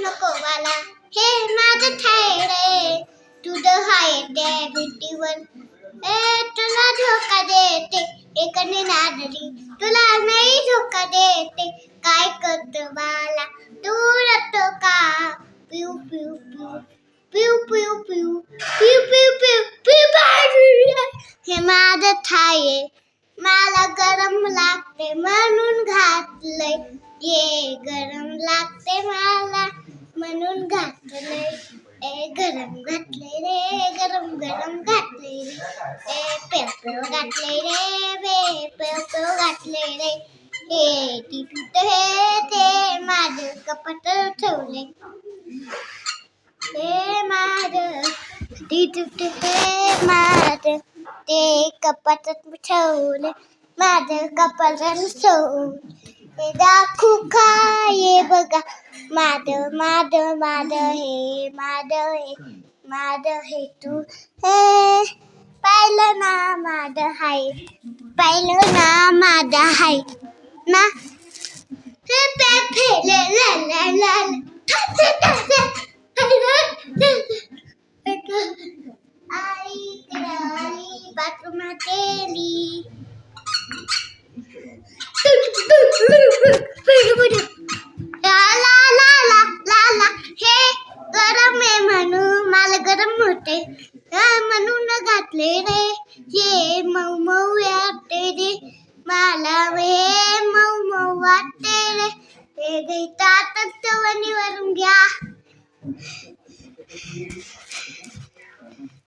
नको मला, हे माझं ठाय रे. तुझं हाय त्या भिंतीवर तुला धोका देते एकाने नादरी, तुला नाही धोका देते. काय करतो बाला तू रडतो का? पिऊ पिऊ पिऊ पिऊ पिऊ पिऊ पिऊ पिऊ पिऊ पिऊ. हे माझं ठाय मला गरम लागते म्हणून घातलंय. ये गरम लागते मला म्हणून घातलंय. गरम घातलंय रे, गरम गरम घातलंय रे. पेव पेव घातलंय रे, पेव पेव घातलंय रे. हे टिटूट हे ते माझं कपाट ठेवले. हे माझं टिटूट हे माझं ते कपाटात ठेवले. माझं कपाटात ठेवले. हे दाखवू का ये बघा माझं माझं माझं हे माझं हे माझं हे तू हे पाहिलं ना माझं हाय, पाहिलं ना माझं हाय ना. हे पे ला ला ला ला आई आई बाथरूमात गेली. ला ला ला ला ला. हे गरम आहे म्हणून मला गरम होते म्हणून घातले रे. हे मऊ मऊ वाटते रे मला, हे मऊ मऊ वाटते रे. हे घेतात वरून घ्या.